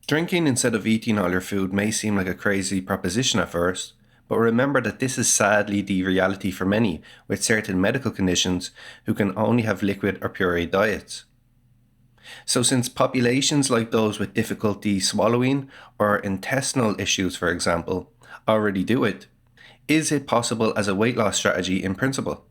Drinking instead of eating all your food may seem like a crazy proposition at first, but remember that this is sadly the reality for many with certain medical conditions who can only have liquid or pureed diets. So, since populations like those with difficulty swallowing or intestinal issues, for example, already do it, is it possible as a weight loss strategy in principle?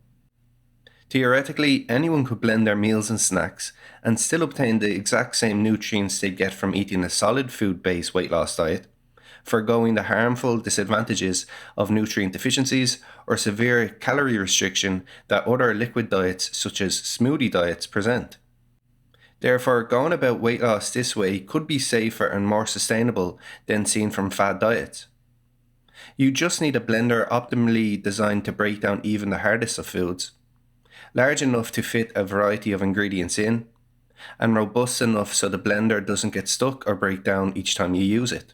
Theoretically, anyone could blend their meals and snacks and still obtain the exact same nutrients they get from eating a solid food based weight loss diet, foregoing the harmful disadvantages of nutrient deficiencies or severe calorie restriction that other liquid diets, such as smoothie diets, present. Therefore, going about weight loss this way could be safer and more sustainable than seen from fad diets. You just need a blender optimally designed to break down even the hardest of foods, large enough to fit a variety of ingredients in, and robust enough so the blender doesn't get stuck or break down each time you use it.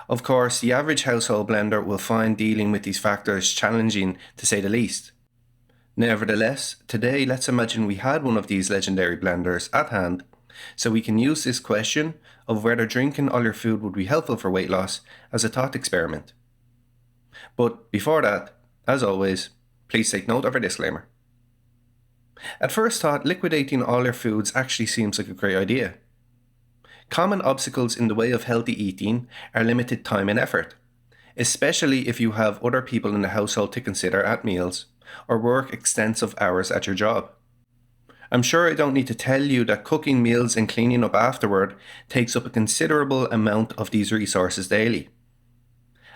Of course, the average household blender will find dealing with these factors challenging to say the least. Nevertheless, today let's imagine we had one of these legendary blenders at hand, so we can use this question of whether drinking all your food would be helpful for weight loss as a thought experiment. But before that, as always, please take note of our disclaimer. At first thought, liquidating all your foods actually seems like a great idea. Common obstacles in the way of healthy eating are limited time and effort, especially if you have other people in the household to consider at meals or work extensive hours at your job. I'm sure I don't need to tell you that cooking meals and cleaning up afterward takes up a considerable amount of these resources daily.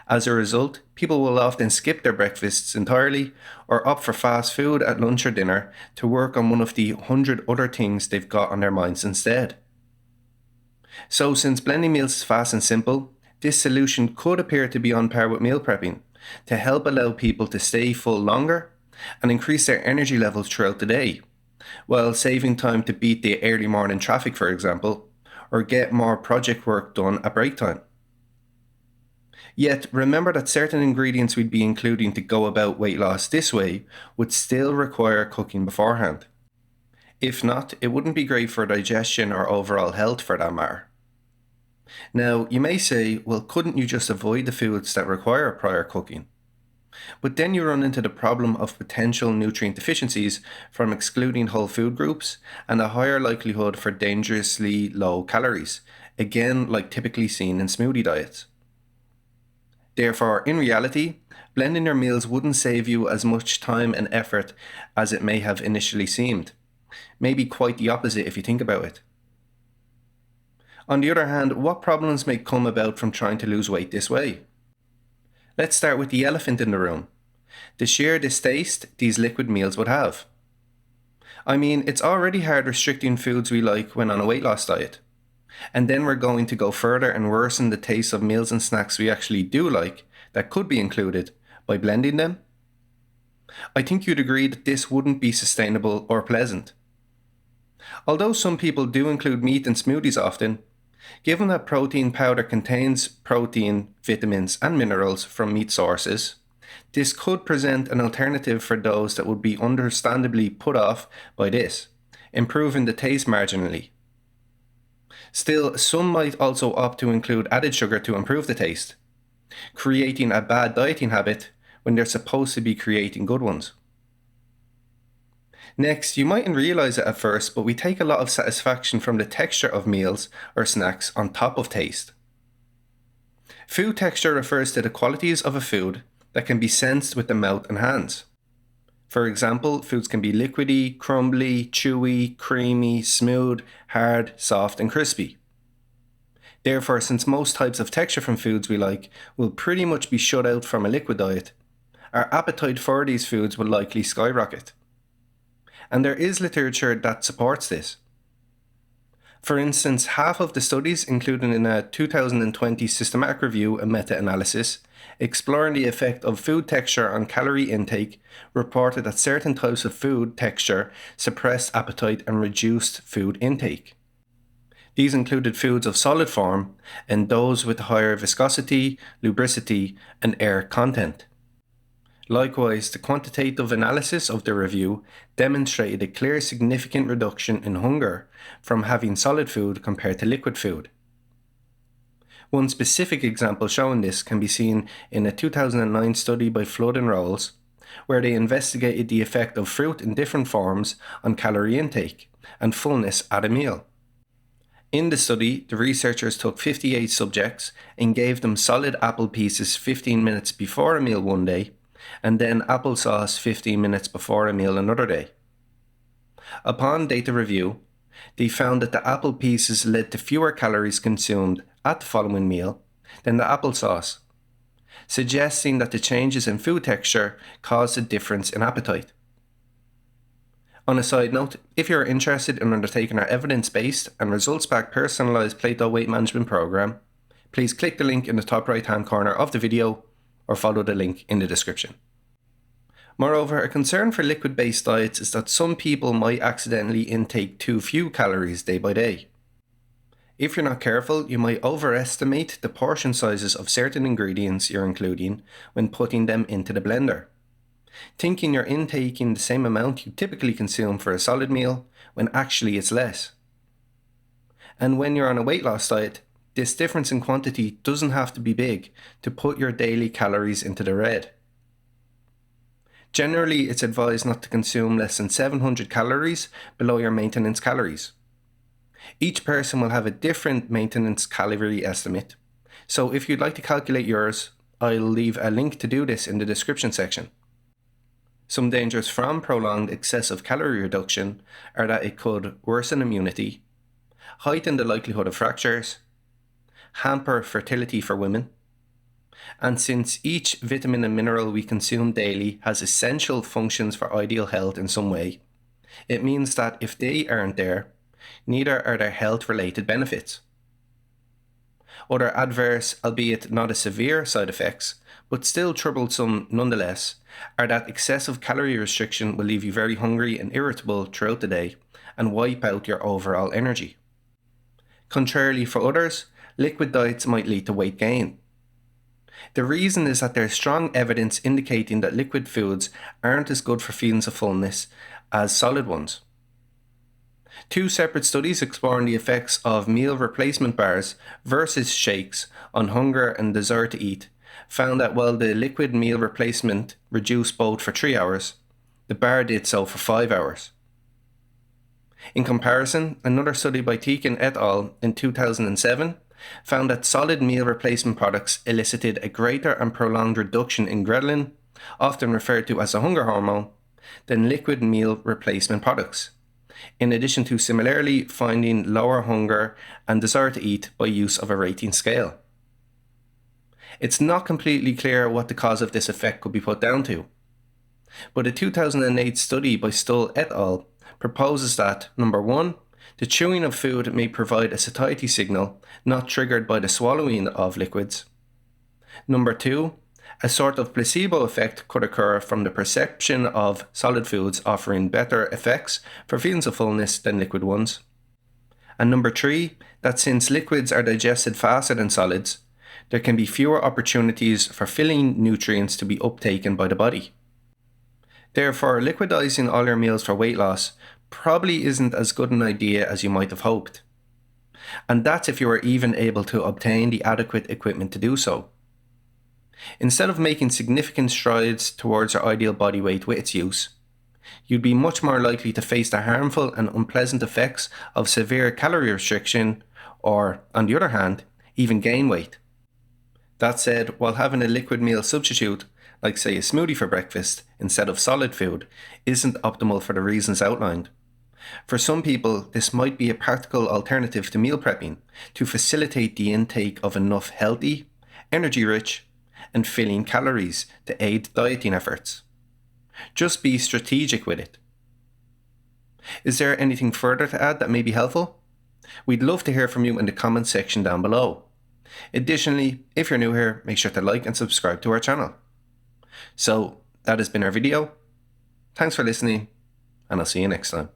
As a result, people will often skip their breakfasts entirely or opt for fast food at lunch or dinner to work on one of the 100 other things they've got on their minds instead. So, since blending meals is fast and simple, this solution could appear to be on par with meal prepping to help allow people to stay full longer and increase their energy levels throughout the day, while saving time to beat the early morning traffic, for example, or get more project work done at break time. Yet, remember that certain ingredients we'd be including to go about weight loss this way would still require cooking beforehand. If not, it wouldn't be great for digestion or overall health for that matter. Now, you may say, well, couldn't you just avoid the foods that require prior cooking? But then you run into the problem of potential nutrient deficiencies from excluding whole food groups and a higher likelihood for dangerously low calories, again, like typically seen in smoothie diets. Therefore, in reality, blending your meals wouldn't save you as much time and effort as it may have initially seemed. Maybe quite the opposite if you think about it. On the other hand, what problems may come about from trying to lose weight this way? Let's start with the elephant in the room: the sheer distaste these liquid meals would have. I mean, it's already hard restricting foods we like when on a weight loss diet. And then we're going to go further and worsen the taste of meals and snacks we actually do like that could be included by blending them? I think you'd agree that this wouldn't be sustainable or pleasant. Although some people do include meat in smoothies often, given that protein powder contains protein, vitamins, and minerals from meat sources, this could present an alternative for those that would be understandably put off by this, improving the taste marginally. Still, some might also opt to include added sugar to improve the taste, creating a bad dieting habit when they're supposed to be creating good ones. Next, you mightn't realize it at first, but we take a lot of satisfaction from the texture of meals or snacks on top of taste. Food texture refers to the qualities of a food that can be sensed with the mouth and hands. For example, foods can be liquidy, crumbly, chewy, creamy, smooth, hard, soft, and crispy. Therefore, since most types of texture from foods we like will pretty much be shut out from a liquid diet, our appetite for these foods will likely skyrocket. And there is literature that supports this. For instance, half of the studies included in a 2020 systematic review and meta-analysis exploring the effect of food texture on calorie intake reported that certain types of food texture suppressed appetite and reduced food intake. These included foods of solid form and those with higher viscosity, lubricity, and air content. Likewise, the quantitative analysis of the review demonstrated a clear significant reduction in hunger from having solid food compared to liquid food. One specific example showing this can be seen in a 2009 study by Flood and Rolls, where they investigated the effect of fruit in different forms on calorie intake and fullness at a meal. In the study, the researchers took 58 subjects and gave them solid apple pieces 15 minutes before a meal one day, and then applesauce 15 minutes before a meal another day. Upon data review, they found that the apple pieces led to fewer calories consumed at the following meal than the applesauce, suggesting that the changes in food texture caused a difference in appetite. On a side note, if you're interested in undertaking our evidence-based and results-backed personalised Plato weight management program, please click the link in the top right-hand corner of the video or follow the link in the description. Moreover, a concern for liquid-based diets is that some people might accidentally intake too few calories day by day. If you're not careful, you might overestimate the portion sizes of certain ingredients you're including when putting them into the blender, thinking you're intaking the same amount you typically consume for a solid meal when actually it's less. And when you're on a weight loss diet, this difference in quantity doesn't have to be big to put your daily calories into the red. Generally, it's advised not to consume less than 700 calories below your maintenance calories. Each person will have a different maintenance calorie estimate, so if you'd like to calculate yours, I'll leave a link to do this in the description section. Some dangers from prolonged excessive calorie reduction are that it could worsen immunity, heighten the likelihood of fractures, hamper fertility for women, and since each vitamin and mineral we consume daily has essential functions for ideal health in some way, it means that if they aren't there, neither are there health-related benefits. Other adverse, albeit not as severe, side effects, but still troublesome nonetheless, are that excessive calorie restriction will leave you very hungry and irritable throughout the day and wipe out your overall energy. Contrarily, for others, liquid diets might lead to weight gain. The reason is that there is strong evidence indicating that liquid foods aren't as good for feelings of fullness as solid ones. Two separate studies exploring the effects of meal replacement bars versus shakes on hunger and desire to eat found that while the liquid meal replacement reduced both for 3 hours, the bar did so for 5 hours. In comparison, another study by Teakin et al. In 2007 found that solid meal replacement products elicited a greater and prolonged reduction in ghrelin, often referred to as a hunger hormone, than liquid meal replacement products, in addition to similarly finding lower hunger and desire to eat by use of a rating scale. It's not completely clear what the cause of this effect could be put down to, but a 2008 study by Stull et al. Proposes that, number 1, the chewing of food may provide a satiety signal not triggered by the swallowing of liquids. Number 2, a sort of placebo effect could occur from the perception of solid foods offering better effects for feelings of fullness than liquid ones. And number 3, that since liquids are digested faster than solids, there can be fewer opportunities for filling nutrients to be uptaken by the body. Therefore, liquidizing all your meals for weight loss probably isn't as good an idea as you might have hoped. And that's if you are even able to obtain the adequate equipment to do so. Instead of making significant strides towards your ideal body weight with its use, you'd be much more likely to face the harmful and unpleasant effects of severe calorie restriction or, on the other hand, even gain weight. That said, while having a liquid meal substitute, like say a smoothie for breakfast instead of solid food, isn't optimal for the reasons outlined. For some people, this might be a practical alternative to meal prepping to facilitate the intake of enough healthy, energy-rich, and filling calories to aid dieting efforts. Just be strategic with it. Is there anything further to add that may be helpful? We'd love to hear from you in the comments section down below. Additionally, if you're new here, make sure to like and subscribe to our channel. So, that has been our video. Thanks for listening, and I'll see you next time.